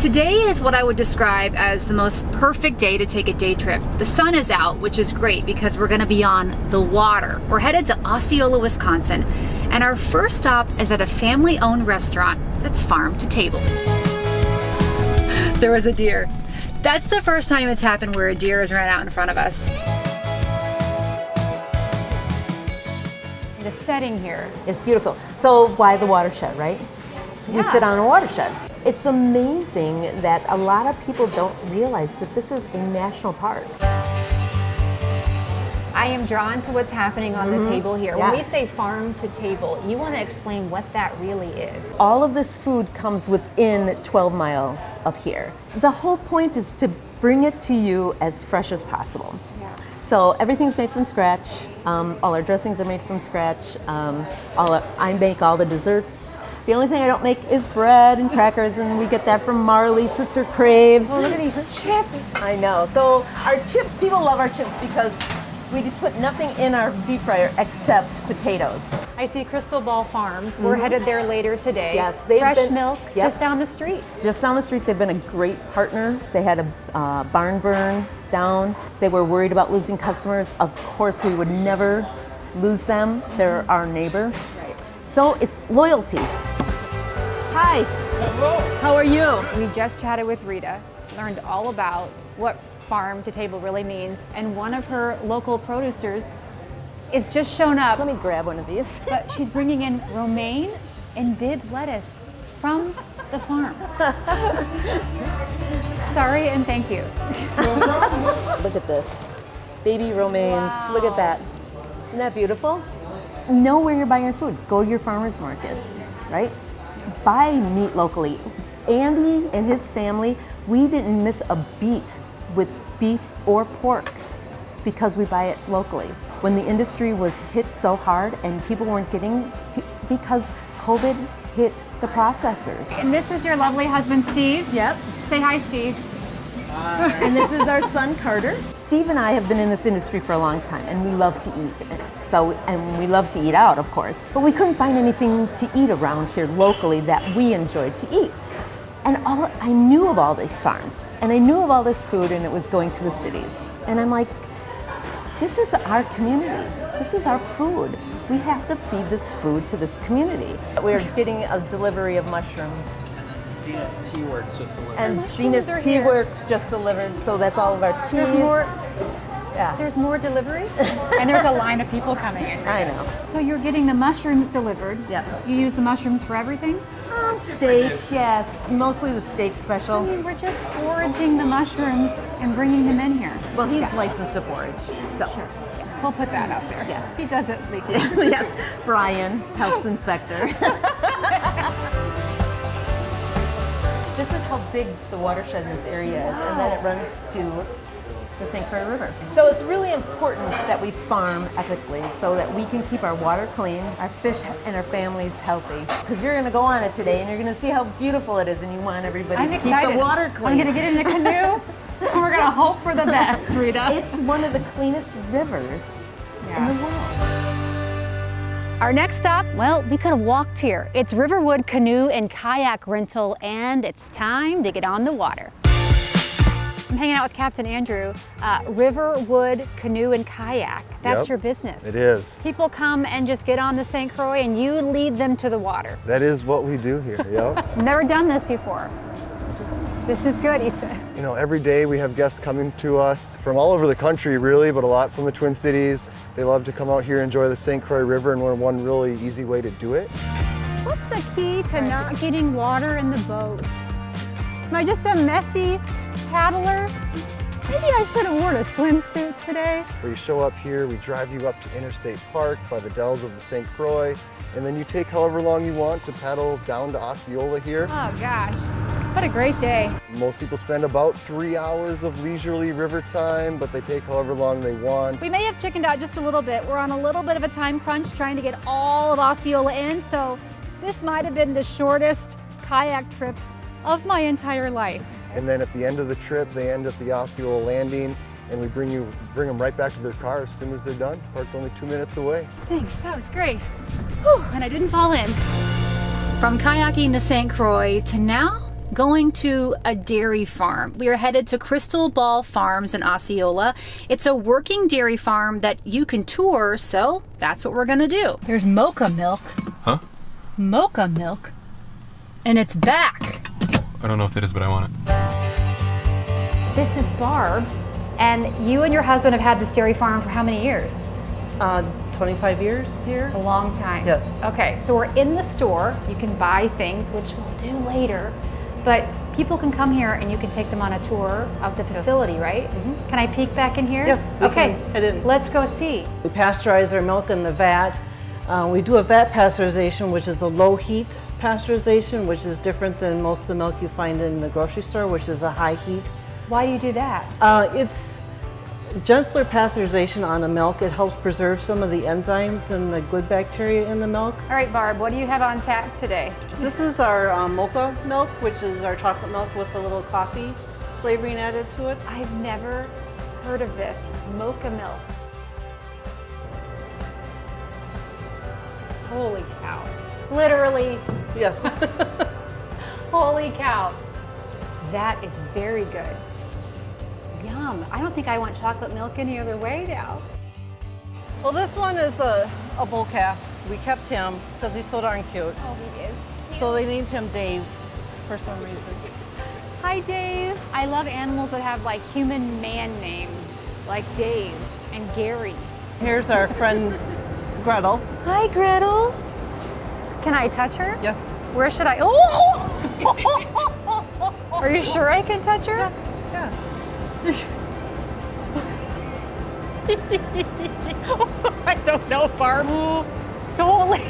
Today is what I would describe as the most perfect day to take a day trip. The sun is out, which is great because we're gonna be on the water. We're headed to Osceola, Wisconsin, and our first stop is at a family-owned restaurant that's farm to table. There was a deer. That's the first time it's happened where a deer has ran out in front of us. The setting here is beautiful. So why the watershed, right? Yeah. We sit on a watershed. It's amazing that a lot of people don't realize that this is a national park. I am drawn to what's happening on the table here. Yeah. When we say farm to table, you want to explain what that really is. All of this food comes within 12 miles of here. The whole point is to bring it to you as fresh as possible. Yeah. So everything's made from scratch. All our dressings are made from scratch. I make all the desserts. The only thing I don't make is bread and crackers, and we get that from Marley, Sister Crave. Oh, look at these chips. I know. So our chips, people love our chips because we put nothing in our deep fryer except potatoes. I see Crystal Ball Farms. We're headed there later today. Yes, fresh milk just down the street. Just down the street, they've been a great partner. They had a barn burn down. They were worried about losing customers. Of course, we would never lose them. They're our neighbor. Right. So it's loyalty. Hi. Hello. How are you? We just chatted with Rita, learned all about what farm to table really means, and one of her local producers is just shown up. Let me grab one of these. But she's bringing in romaine and bib lettuce from the farm. Sorry and thank you. Look at this. Baby romaines. Wow. Look at that. Isn't that beautiful? Know where you're buying your food. Go to your farmers markets, right? Buy meat locally. Andy and his family, we didn't miss a beat with beef or pork because we buy it locally. When the industry was hit so hard and people weren't getting, because COVID hit the processors. And this is your lovely husband, Steve. Yep. Say hi, Steve. And this is our son, Carter. Steve and I have been in this industry for a long time, and we love to eat. And we love to eat out, of course. But we couldn't find anything to eat around here locally that we enjoyed to eat. And I knew of all these farms, and I knew of all this food, and it was going to the cities. And I'm like, this is our community. This is our food. We have to feed this food to this community. We're getting a delivery of mushrooms. Zenith Tea Works just delivered. And Zenith Tea Works just delivered, so that's all of our teas. There's more. Yeah. There's more deliveries, and there's a line of people coming in. I know. So you're getting the mushrooms delivered. Yeah. You use the mushrooms for everything? Steak, yes. Mostly the steak special. I mean, we're just foraging the mushrooms and bringing them in here. Well, he's licensed to forage, so. Sure. We'll put that out there. Yeah. He does it legally. Yes, Brian, health inspector. This is how big the watershed in this area is, and then it runs to the St. Croix River. So it's really important that we farm ethically so that we can keep our water clean, our fish and our families healthy. Because you're going to go on it today and you're going to see how beautiful it is, and you want everybody I'm to excited. keep the water clean. I'm going to get in a canoe, and we're going to hope for the best, Rita. It's one of the cleanest rivers in the world. Our next stop, well, we could have walked here. It's Riverwood Canoe and Kayak Rental, and it's time to get on the water. I'm hanging out with Captain Andrew. Riverwood Canoe and Kayak, that's your business. It is. People come and just get on the St. Croix and you lead them to the water. That is what we do here, yep. Never done this before. This is good, he says. You know, every day we have guests coming to us from all over the country, really, but a lot from the Twin Cities. They love to come out here and enjoy the St. Croix River, and we're one really easy way to do it. What's the key to not getting water in the boat? Am I just a messy paddler? Maybe I should have worn a swimsuit today. You show up here, we drive you up to Interstate Park by the dells of the St. Croix, and then you take however long you want to paddle down to Osceola here. Oh gosh, what a great day. Most people spend about 3 hours of leisurely river time, but they take however long they want. We may have chickened out just a little bit. We're on a little bit of a time crunch trying to get all of Osceola in, so this might have been the shortest kayak trip of my entire life. And then at the end of the trip, they end at the Osceola landing, and we bring them right back to their car as soon as they're done. Parked only 2 minutes away. Thanks, that was great. Whew, and I didn't fall in. From kayaking the St. Croix to now going to a dairy farm. We are headed to Crystal Ball Farms in Osceola. It's a working dairy farm that you can tour, so that's what we're gonna do. There's mocha milk. Huh? Mocha milk. And it's back. I don't know what that is, but I want it. This is Barb, and you and your husband have had this dairy farm for how many years? 25 years here. A long time. Yes. Okay, so we're in the store. You can buy things, which we'll do later, but people can come here and you can take them on a tour of the facility, right? Mm-hmm. Can I peek back in here? Yes, we okay. can head in. Let's go see. We pasteurize our milk in the vat. We do a vat pasteurization, which is a low heat pasteurization, which is different than most of the milk you find in the grocery store, which is a high heat. Why do you do that? It's gentler pasteurization on the milk. It helps preserve some of the enzymes and the good bacteria in the milk. All right, Barb, what do you have on tap today? This is our mocha milk, which is our chocolate milk with a little coffee flavoring added to it. I've never heard of this. Mocha milk. Holy cow. Literally, Yes. holy cow. That is very good. Yum. I don't think I want chocolate milk any other way now. Well, this one is a bull calf. We kept him because he's so darn cute. Oh, he is cute. So they named him Dave for some reason. Hi, Dave. I love animals that have like human man names, like Dave and Gary. Here's our friend Gretel. Hi, Gretel. Can I touch her? Yes. Where should I? Oh! Are you sure I can touch her? Yeah. I don't know, Barb. Totally.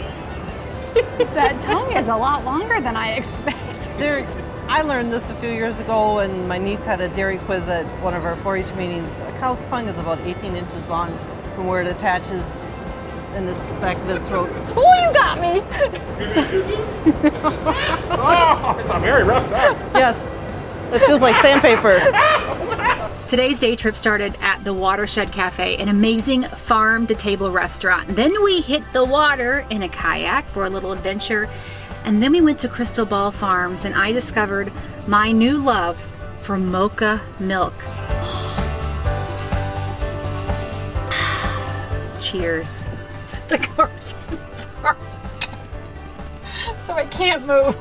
That tongue is a lot longer than I expected. I learned this a few years ago when my niece had a dairy quiz at one of our 4-H meetings. A cow's tongue is about 18 inches long from where it attaches in this back of its throat. Oh, you got me. Oh, it's a very rough time. Yes. It feels like sandpaper. Today's day trip started at the Watershed Cafe, an amazing farm-to-table restaurant. Then we hit the water in a kayak for a little adventure. And then we went to Crystal Ball Farms and I discovered my new love for mocha milk. Cheers. The car's in park, so I can't move.